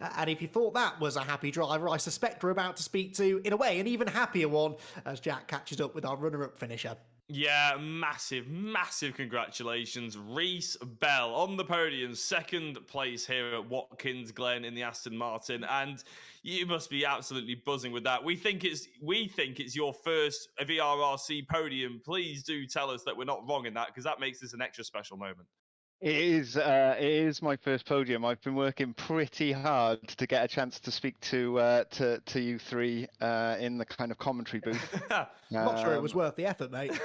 And if you thought that was a happy driver, I suspect we're about to speak to, in a way, an even happier one as Jack catches up with our runner-up finisher. Yeah, massive congratulations. Rhys Bell on the podium, second place here at Watkins Glen in the Aston Martin, and you must be absolutely buzzing with that. We think it's your first VRRC podium. Please do tell us that we're not wrong in that, because that makes this an extra special moment. It is my first podium. I've been working pretty hard to get a chance to speak to you three in the kind of commentary booth. Not sure it was worth the effort, mate.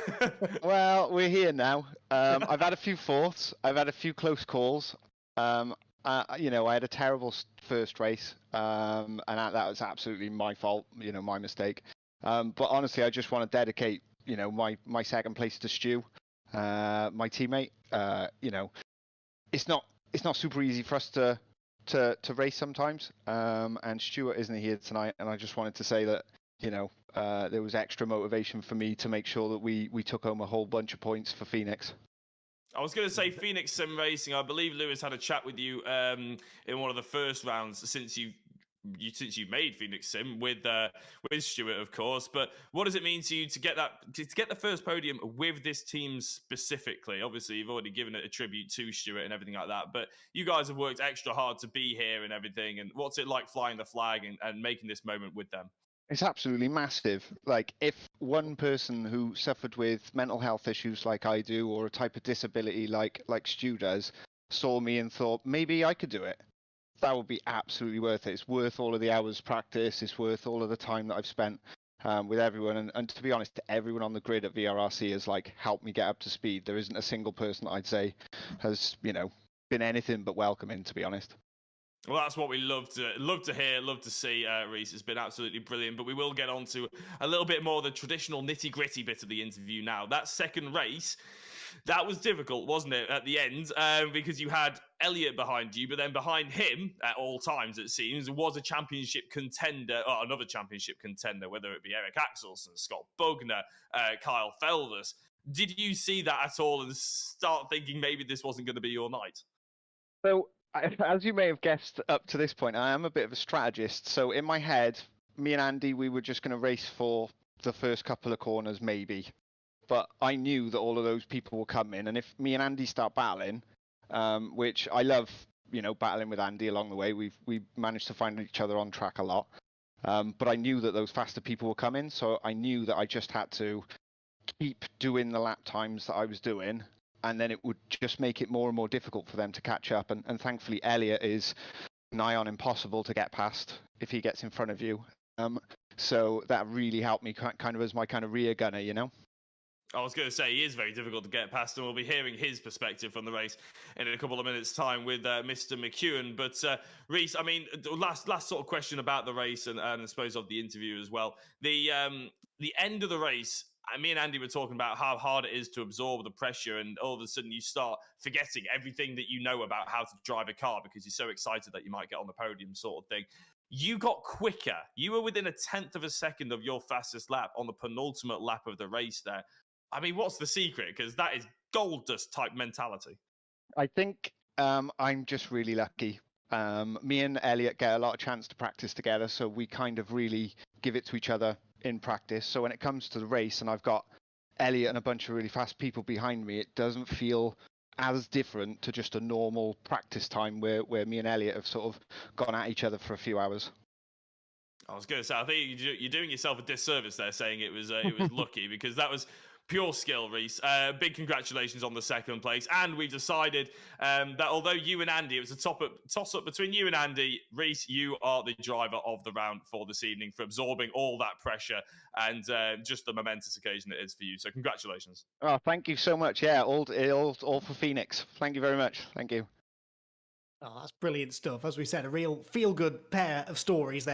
Well, we're here now. I've had a few thoughts. I've had a few close calls. I had a terrible first race, and that was absolutely my fault. My mistake. But honestly, I just want to dedicate, my second place to Stu, my teammate. It's not super easy for us to race sometimes. And Stuart isn't here tonight, and I just wanted to say that there was extra motivation for me to make sure that we took home a whole bunch of points for Phoenix. I was going to say Phoenix Sim Racing. I believe Lewis had a chat with you in one of the first rounds since you made Phoenix Sim with Stuart, of course. But what does it mean to you to get the first podium with this team specifically? Obviously, you've already given it a tribute to Stuart and everything like that. But you guys have worked extra hard to be here and everything. And what's it like flying the flag and making this moment with them? It's absolutely massive. Like, if one person who suffered with mental health issues like I do, or a type of disability like Stu does, saw me and thought maybe I could do it, that would be absolutely worth it. It's worth all of the hours practice. It's worth all of the time that I've spent with everyone. And to be honest, everyone on the grid at VRRC has helped me get up to speed. There isn't a single person that I'd say has been anything but welcoming, to be honest. Well, that's what we love to hear, love to see, Rhys. It's been absolutely brilliant. But we will get on to a little bit more of the traditional nitty-gritty bit of the interview now. That second race, that was difficult, wasn't it, at the end? Because you had Elliott behind you, but then behind him, at all times, it seems, was a championship contender, or another championship contender, whether it be Eric Axelson, Scott Bugner, Kyle Felvers. Did you see that at all and start thinking maybe this wasn't going to be your night? So, as you may have guessed up to this point, I am a bit of a strategist. So in my head, me and Andy, we were just going to race for the first couple of corners, maybe. But I knew that all of those people will come in. And if me and Andy start battling, which I love, battling with Andy along the way, we managed to find each other on track a lot. But I knew that those faster people will come in. So I knew that I just had to keep doing the lap times that I was doing. And then it would just make it more and more difficult for them to catch up. And thankfully, Elliott is nigh on impossible to get past if he gets in front of you. So that really helped me kind of as my kind of rear gunner, I was going to say, he is very difficult to get past, and we'll be hearing his perspective from the race in a couple of minutes' time with Mr. McEwen. But Rhys, I mean, last sort of question about the race and I suppose of the interview as well. The end of the race, me and Andy were talking about how hard it is to absorb the pressure, and all of a sudden you start forgetting everything that you know about how to drive a car because you're so excited that you might get on the podium, sort of thing. You got quicker. You were within 1/10 of a second of your fastest lap on the penultimate lap of the race there. I mean, what's the secret? Because that is gold dust type mentality. I think I'm just really lucky. Me and Elliott get a lot of chance to practice together, so we kind of really give it to each other in practice. So when it comes to the race and I've got Elliott and a bunch of really fast people behind me, it doesn't feel as different to just a normal practice time where me and Elliott have sort of gone at each other for a few hours. I was going to say, I think you're doing yourself a disservice there saying it was lucky, because that was pure skill, Rhys. Big congratulations on the second place. And we've decided that although you and Andy, it was a toss-up between you and Andy, Rhys, you are the driver of the round for this evening for absorbing all that pressure and just the momentous occasion it is for you. So congratulations. Oh, thank you so much. Yeah, all for Phoenix. Thank you very much. Thank you. Oh, that's brilliant stuff. As we said, a real feel-good pair of stories there.